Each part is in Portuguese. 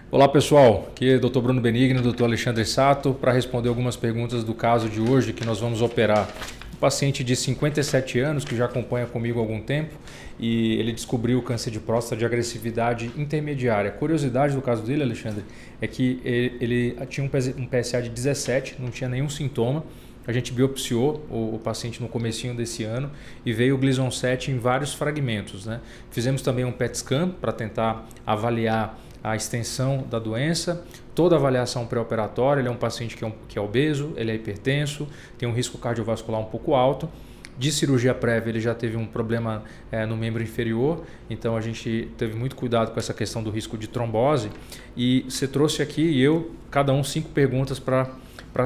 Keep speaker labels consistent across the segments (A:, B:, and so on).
A: Olá pessoal, aqui é o Dr. Bruno Benigno, Dr. Alexandre Sato, para responder algumas perguntas do caso de hoje que nós vamos operar. Um paciente de 57 anos que já acompanha comigo há algum tempo e ele descobriu câncer de próstata de agressividade intermediária. A curiosidade do caso dele, Alexandre, é que ele tinha um PSA de 17, não tinha nenhum sintoma. A gente biopsiou o paciente no comecinho desse ano e veio o Gleason 7 em vários fragmentos, né? Fizemos também um PET scan para tentar avaliar a extensão da doença, toda a avaliação pré-operatória. Ele é um paciente que é obeso, ele é hipertenso, tem um risco cardiovascular um pouco alto. De cirurgia prévia ele já teve um problema no membro inferior, então a gente teve muito cuidado com essa questão do risco de trombose. E você trouxe aqui, cada um 5 perguntas para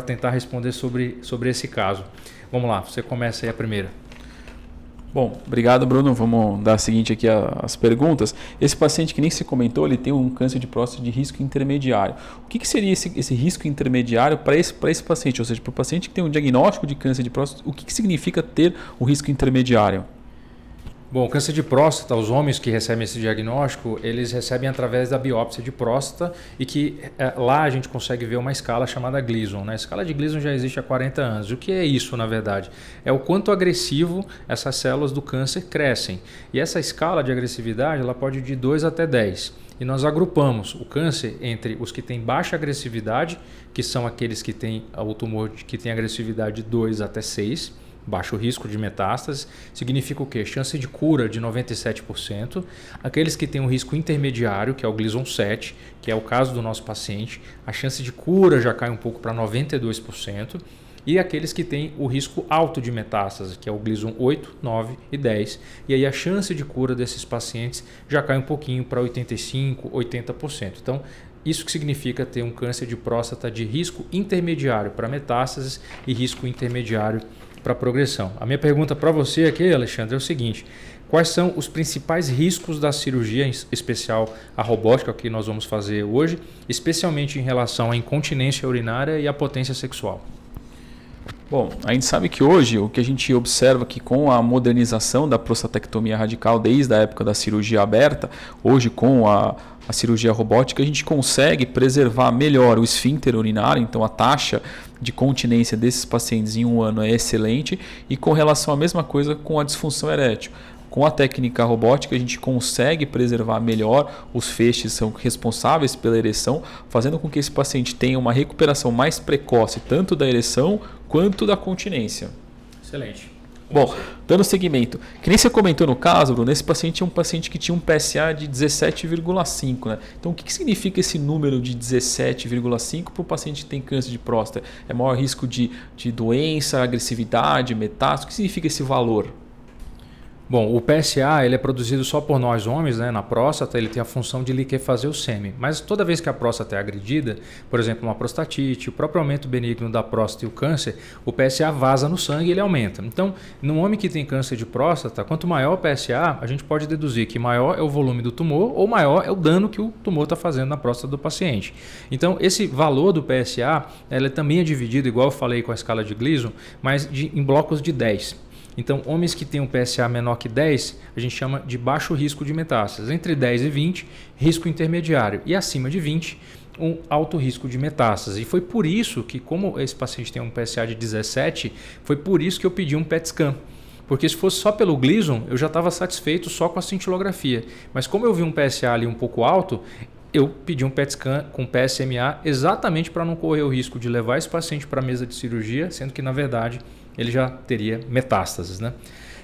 A: tentar responder sobre esse caso. Vamos lá, você começa aí a primeira.
B: Bom, obrigado Bruno, vamos dar a seguinte aqui as perguntas. Esse paciente que nem se comentou, ele tem um câncer de próstata de risco intermediário. O que seria esse risco intermediário para esse paciente? Ou seja, para o paciente que tem um diagnóstico de câncer de próstata, o que significa ter o risco intermediário?
A: Bom, câncer de próstata, os homens que recebem esse diagnóstico, eles recebem através da biópsia de próstata e que lá a gente consegue ver uma escala chamada Gleason, né? A escala de Gleason já existe há 40 anos. O que é isso, na verdade? É o quanto agressivo essas células do câncer crescem. E essa escala de agressividade, ela pode ir de 2 até 10. E nós agrupamos o câncer entre os que têm baixa agressividade, que são aqueles que têm o tumor que tem agressividade de 2 até 6, baixo risco de metástase. Significa o quê? Chance de cura de 97%. Aqueles que têm um risco intermediário, que é o Gleason 7, que é o caso do nosso paciente, a chance de cura já cai um pouco para 92%. E aqueles que têm o risco alto de metástase, que é o Gleason 8, 9 e 10. E aí a chance de cura desses pacientes já cai um pouquinho para 85%, 80%. Então, isso que significa ter um câncer de próstata de risco intermediário para metástases e risco intermediário para progressão. A minha pergunta para você aqui, Alexandre, é o seguinte: quais são os principais riscos da cirurgia, em especial a robótica que nós vamos fazer hoje, especialmente em relação à incontinência urinária e à potência sexual?
B: Bom, a gente sabe que hoje o que a gente observa que com a modernização da prostatectomia radical desde a época da cirurgia aberta, hoje com a cirurgia robótica a gente consegue preservar melhor o esfíncter urinário, então a taxa de continência desses pacientes em um ano é excelente, e com relação à mesma coisa com a disfunção erétil. Com a técnica robótica a gente consegue preservar melhor os feixes que são responsáveis pela ereção, fazendo com que esse paciente tenha uma recuperação mais precoce tanto da ereção quanto da continência.
A: Excelente.
B: Bom, dando seguimento, que nem você comentou no caso, Bruno, esse paciente é um paciente que tinha um PSA de 17,5, né? Então o que significa esse número de 17,5 para o paciente que tem câncer de próstata? É maior risco de doença, agressividade, metástase? O que significa esse valor?
A: Bom, o PSA ele é produzido só por nós homens, né? Na próstata ele tem a função de liquefazer o sêmen. Mas toda vez que a próstata é agredida, por exemplo, uma prostatite, o próprio aumento benigno da próstata e o câncer, o PSA vaza no sangue e ele aumenta. Então, no homem que tem câncer de próstata, quanto maior o PSA, a gente pode deduzir que maior é o volume do tumor ou maior é o dano que o tumor está fazendo na próstata do paciente. Então, esse valor do PSA ele também é dividido, igual eu falei com a escala de Gleason, mas em blocos de 10. Então, homens que têm um PSA menor que 10, a gente chama de baixo risco de metástases. Entre 10 e 20, risco intermediário. E acima de 20, um alto risco de metástases. E foi por isso que, como esse paciente tem um PSA de 17, foi por isso que eu pedi um PET scan. Porque se fosse só pelo Gleason, eu já estava satisfeito só com a cintilografia. Mas como eu vi um PSA ali um pouco alto, eu pedi um PET scan com PSMA exatamente para não correr o risco de levar esse paciente para a mesa de cirurgia, sendo que, na verdade, ele já teria metástases, né?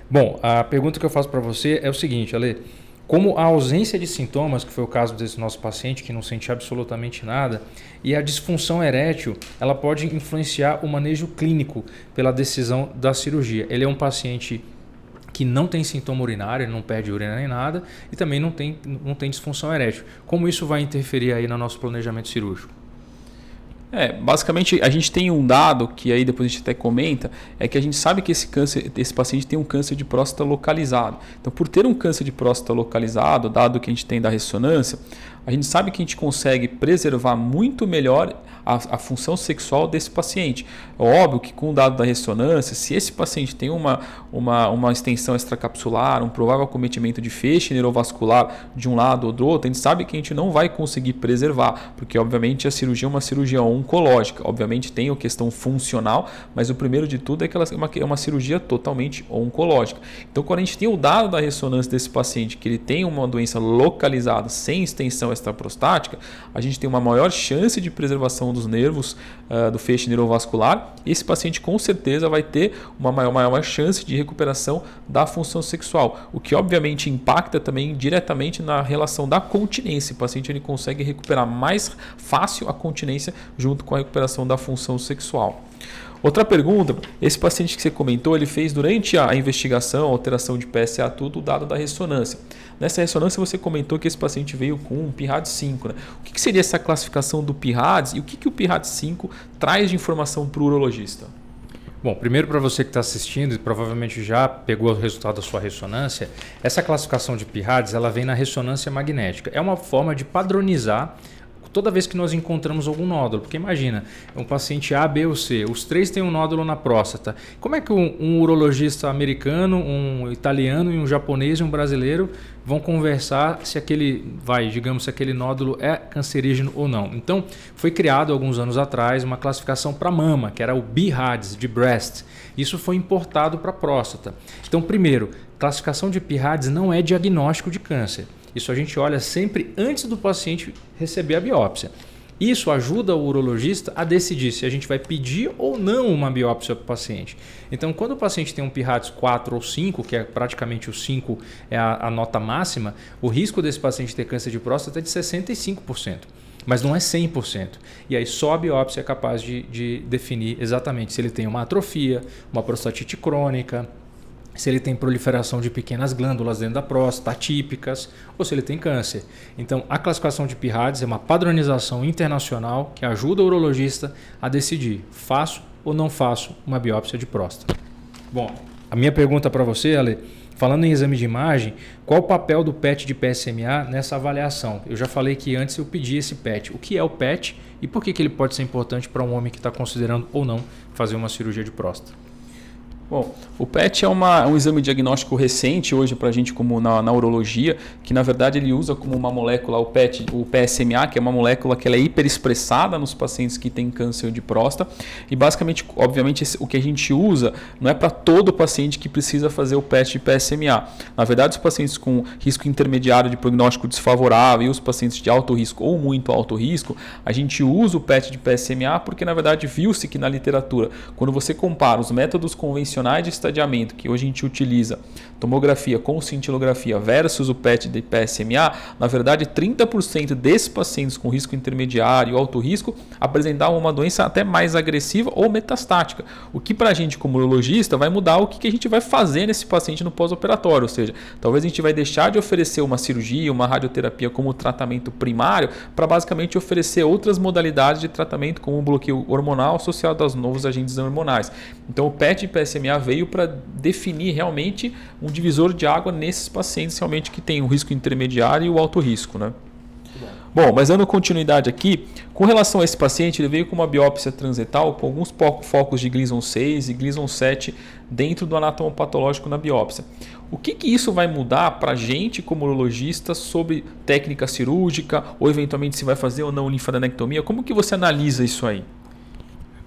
A: Bom, a pergunta que eu faço para você é o seguinte, Ale: como a ausência de sintomas, que foi o caso desse nosso paciente que não sente absolutamente nada, e a disfunção erétil, ela pode influenciar o manejo clínico pela decisão da cirurgia? Ele é um paciente que não tem sintoma urinário, ele não perde urina nem nada, e também não tem disfunção erétil. Como isso vai interferir aí no nosso planejamento cirúrgico?
B: Basicamente a gente tem um dado que aí depois a gente até comenta, é que a gente sabe que esse paciente tem um câncer de próstata localizado. Então, por ter um câncer de próstata localizado, dado que a gente tem da ressonância, a gente sabe que a gente consegue preservar muito melhor a função sexual desse paciente. É óbvio que com o dado da ressonância, se esse paciente tem uma extensão extracapsular, um provável acometimento de feixe neurovascular de um lado ou do outro, a gente sabe que a gente não vai conseguir preservar, porque obviamente a cirurgia é uma cirurgia oncológica. Obviamente tem a questão funcional, mas o primeiro de tudo é que ela é uma cirurgia totalmente oncológica. Então, quando a gente tem o dado da ressonância desse paciente, que ele tem uma doença localizada sem extensão extraprostática, a gente tem uma maior chance de preservação dos nervos do feixe neurovascular. Esse paciente com certeza vai ter uma maior chance de recuperação da função sexual, o que obviamente impacta também diretamente na relação da continência. O paciente ele consegue recuperar mais fácil a continência junto com a recuperação da função sexual. Outra pergunta, esse paciente que você comentou, ele fez durante a investigação, a alteração de PSA, tudo o dado da ressonância. Nessa ressonância você comentou que esse paciente veio com um PIRADS-5. Né? O que seria essa classificação do PIRADS e o que o PIRADS-5 traz de informação para o urologista?
A: Bom, primeiro para você que está assistindo e provavelmente já pegou o resultado da sua ressonância, essa classificação de PIRADS ela vem na ressonância magnética. É uma forma de padronizar toda vez que nós encontramos algum nódulo, porque imagina, um paciente A, B ou C, os três têm um nódulo na próstata. Como é que um urologista americano, um italiano e um japonês e um brasileiro vão conversar se se aquele nódulo é cancerígeno ou não? Então, foi criado alguns anos atrás uma classificação para mama, que era o BIRADS, de breast. Isso foi importado para a próstata. Então, primeiro, classificação de PIRADS não é diagnóstico de câncer. Isso a gente olha sempre antes do paciente receber a biópsia. Isso ajuda o urologista a decidir se a gente vai pedir ou não uma biópsia para o paciente. Então, quando o paciente tem um PIRADS 4 ou 5, que é praticamente o 5 é a nota máxima, o risco desse paciente ter câncer de próstata é de 65%. Mas não é 100%. E aí só a biópsia é capaz de definir exatamente se ele tem uma atrofia, uma prostatite crônica, se ele tem proliferação de pequenas glândulas dentro da próstata, atípicas, ou se ele tem câncer. Então, a classificação de PIRADS é uma padronização internacional que ajuda o urologista a decidir, faço ou não faço uma biópsia de próstata. Bom, a minha pergunta para você, Ale, falando em exame de imagem, qual o papel do PET de PSMA nessa avaliação? Eu já falei que antes eu pedi esse PET. O que é o PET e por que ele pode ser importante para um homem que está considerando ou não fazer uma cirurgia de próstata?
B: Bom, o PET é um exame diagnóstico recente hoje para a gente como na urologia, que na verdade ele usa como uma molécula o PSMA, que é uma molécula que ela é hiperexpressada nos pacientes que têm câncer de próstata. E basicamente, obviamente, o que a gente usa não é para todo paciente que precisa fazer o PET de PSMA. Na verdade, os pacientes com risco intermediário de prognóstico desfavorável e os pacientes de alto risco ou muito alto risco, a gente usa o PET de PSMA porque na verdade viu-se que na literatura, quando você compara os métodos convencionais de estadiamento que hoje a gente utiliza, tomografia com cintilografia versus o PET de PSMA, na verdade 30% desses pacientes com risco intermediário e alto risco apresentavam uma doença até mais agressiva ou metastática, o que para a gente como urologista vai mudar o que a gente vai fazer nesse paciente no pós-operatório, ou seja, talvez a gente vai deixar de oferecer uma cirurgia, uma radioterapia como tratamento primário para basicamente oferecer outras modalidades de tratamento como o bloqueio hormonal associado aos novos agentes hormonais. Então o PET e PSMA veio para definir realmente um divisor de água nesses pacientes realmente que têm o risco intermediário e o alto risco, né? Bom, mas dando continuidade aqui, com relação a esse paciente, ele veio com uma biópsia transetal com alguns focos de Gleason 6 e Gleason 7 dentro do anatomopatológico na biópsia. O que isso vai mudar para a gente como urologista sobre técnica cirúrgica ou eventualmente se vai fazer ou não linfadenectomia? Como que você analisa isso aí?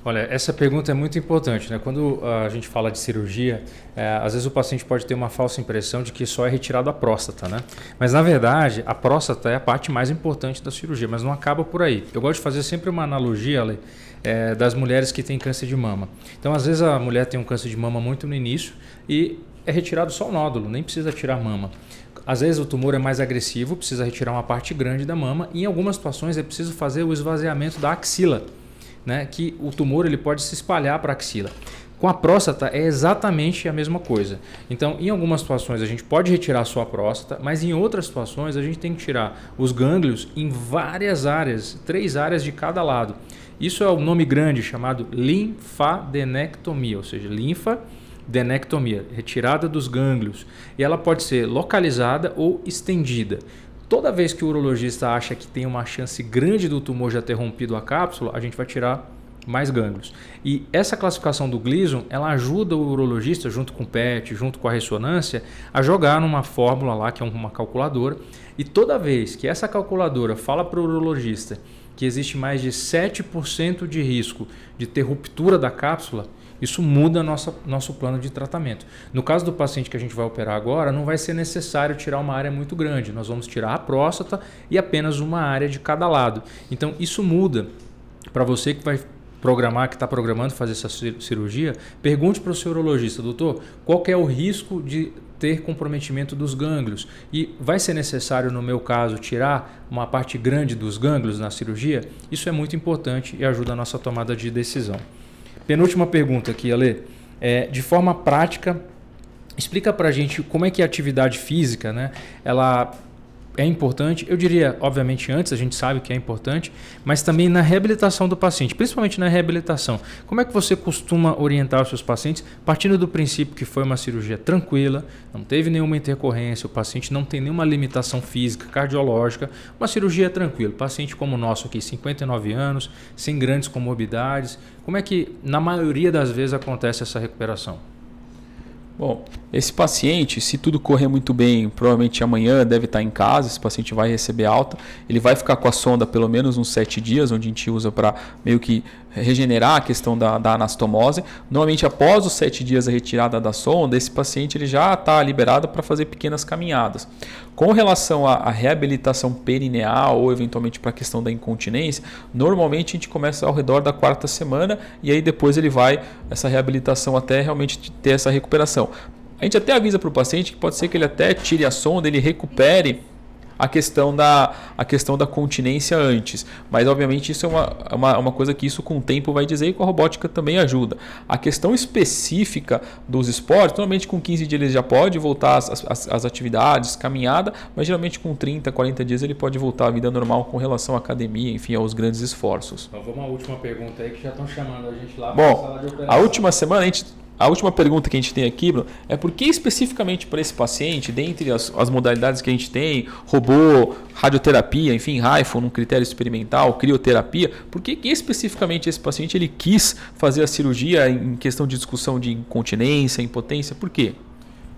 A: Olha, essa pergunta é muito importante, né? Quando a gente fala de cirurgia, às vezes o paciente pode ter uma falsa impressão de que só é retirado a próstata, né? Mas na verdade, a próstata é a parte mais importante da cirurgia, mas não acaba por aí. Eu gosto de fazer sempre uma analogia, Ale, das mulheres que têm câncer de mama. Então, às vezes a mulher tem um câncer de mama muito no início e é retirado só o nódulo, nem precisa tirar a mama. Às vezes o tumor é mais agressivo, precisa retirar uma parte grande da mama e em algumas situações é preciso fazer o esvaziamento da axila, né, que o tumor ele pode se espalhar para a axila. Com a próstata é exatamente a mesma coisa. Então, em algumas situações a gente pode retirar só a próstata, mas em outras situações a gente tem que tirar os gânglios em várias áreas, 3 áreas de cada lado. Isso é o nome grande chamado linfadenectomia, ou seja, linfadenectomia, retirada dos gânglios. E ela pode ser localizada ou estendida. toda vez que o urologista acha que tem uma chance grande do tumor já ter rompido a cápsula, a gente vai tirar mais gânglios. E essa classificação do Gleason, ela ajuda o urologista, junto com o PET, junto com a ressonância, a jogar numa fórmula lá, que é uma calculadora. E toda vez que essa calculadora fala para o urologista que existe mais de 7% de risco de ter ruptura da cápsula, isso muda nosso plano de tratamento. No caso do paciente que a gente vai operar agora, não vai ser necessário tirar uma área muito grande. Nós vamos tirar a próstata e apenas uma área de cada lado. Então isso muda. Para você que vai programar, que está programando fazer essa cirurgia, pergunte para o seu urologista: doutor, qual que é o risco de ter comprometimento dos gânglios? E vai ser necessário, no meu caso, tirar uma parte grande dos gânglios na cirurgia? Isso é muito importante e ajuda a nossa tomada de decisão. Penúltima pergunta aqui, Ale. De forma prática, explica para a gente como é que a atividade física, né, ela é importante. Eu diria, obviamente, antes a gente sabe que é importante, mas também na reabilitação do paciente, principalmente na reabilitação. Como é que você costuma orientar os seus pacientes, partindo do princípio que foi uma cirurgia tranquila, não teve nenhuma intercorrência, o paciente não tem nenhuma limitação física, cardiológica, uma cirurgia tranquila. Paciente como o nosso aqui, 59 anos, sem grandes comorbidades. Como é que, na maioria das vezes, acontece essa recuperação?
B: Bom, esse paciente, se tudo correr muito bem, provavelmente amanhã deve estar em casa, esse paciente vai receber alta, ele vai ficar com a sonda pelo menos uns 7 dias, onde a gente usa para meio que regenerar a questão da anastomose. Normalmente após os 7 dias da retirada da sonda, esse paciente ele já está liberado para fazer pequenas caminhadas. Com relação à reabilitação perineal ou eventualmente para a questão da incontinência, normalmente a gente começa ao redor da 4ª semana e aí depois ele vai essa reabilitação até realmente ter essa recuperação. A gente até avisa para o paciente que pode ser que ele até tire a sonda, ele recupere a questão da continência antes. Mas, obviamente, isso é uma coisa que isso com o tempo vai dizer e com a robótica também ajuda. A questão específica dos esportes, normalmente com 15 dias ele já pode voltar às atividades, caminhada, mas geralmente com 30, 40 dias ele pode voltar à vida normal com relação à academia, enfim, aos grandes esforços.
A: Então, vamos à última pergunta aí, que já estão chamando a gente lá para a sala de operação.
B: A última pergunta que a gente tem aqui, Bruno, é por que especificamente para esse paciente, dentre as modalidades que a gente tem, robô, radioterapia, enfim, HIFU, num critério experimental, crioterapia, por que especificamente esse paciente ele quis fazer a cirurgia em questão de discussão de incontinência, impotência, por quê?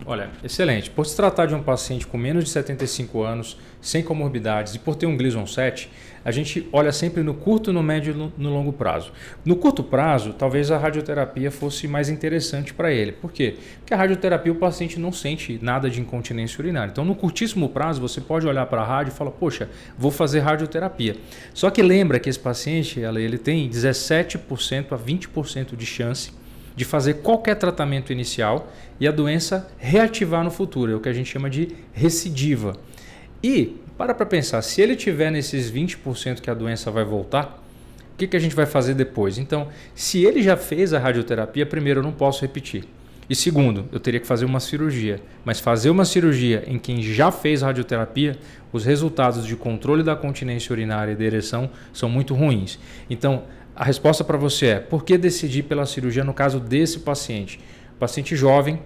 A: Olha, excelente. Por se tratar de um paciente com menos de 75 anos, sem comorbidades e por ter um Gleason 7, a gente olha sempre no curto, no médio e no longo prazo. No curto prazo, talvez a radioterapia fosse mais interessante para ele. Por quê? Porque a radioterapia o paciente não sente nada de incontinência urinária. Então, no curtíssimo prazo, você pode olhar para a rádio e falar: poxa, vou fazer radioterapia. Só que lembra que esse paciente ele tem 17% a 20% de chance de fazer qualquer tratamento inicial e a doença reativar no futuro. É o que a gente chama de recidiva. E, para pensar, se ele tiver nesses 20% que a doença vai voltar, o que a gente vai fazer depois? Então, se ele já fez a radioterapia, primeiro, eu não posso repetir. E segundo, eu teria que fazer uma cirurgia. Mas fazer uma cirurgia em quem já fez radioterapia, os resultados de controle da continência urinária e da ereção são muito ruins. Então, a resposta para você é: por que decidir pela cirurgia no caso desse paciente? Paciente jovem,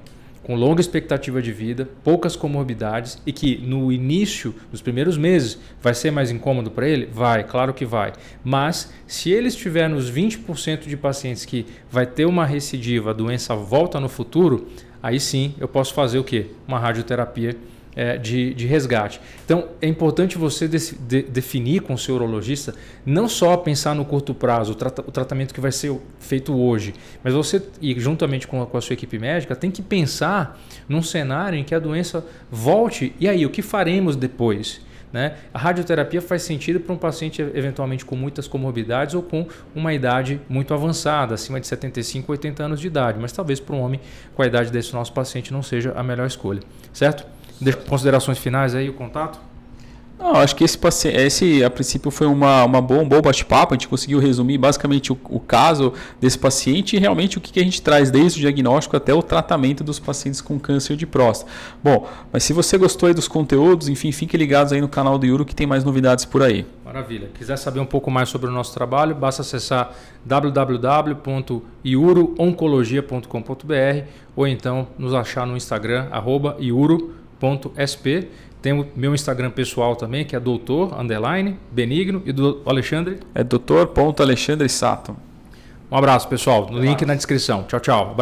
A: com longa expectativa de vida, poucas comorbidades e que no início, nos primeiros meses, vai ser mais incômodo para ele? Vai, claro que vai. Mas se ele estiver nos 20% de pacientes que vai ter uma recidiva, a doença volta no futuro, aí sim eu posso fazer o quê? Uma radioterapia de resgate. Então, é importante você definir com o seu urologista, não só pensar no curto prazo, o tratamento que vai ser feito hoje, mas você, e juntamente com a sua equipe médica, tem que pensar num cenário em que a doença volte, e aí, o que faremos depois? Né? A radioterapia faz sentido para um paciente eventualmente com muitas comorbidades ou com uma idade muito avançada, acima de 75, 80 anos de idade, mas talvez para um homem com a idade desse nosso paciente não seja a melhor escolha, certo? Considerações finais aí, o contato?
B: Não, acho que esse a princípio foi um bom bate-papo. A gente conseguiu resumir basicamente o caso desse paciente e realmente o que a gente traz desde o diagnóstico até o tratamento dos pacientes com câncer de próstata. Bom, mas se você gostou aí dos conteúdos, enfim, fiquem ligados aí no canal do Iuro que tem mais novidades por aí.
A: Maravilha. Quiser saber um pouco mais sobre o nosso trabalho, basta acessar www.iurooncologia.com.br ou então nos achar no Instagram @iuro.sp. Tem o meu Instagram pessoal também, que é doutor_benigno, e do Alexandre?
B: É doutor.alexandre Sato.
A: Um abraço, pessoal. No link na descrição. Tchau, tchau.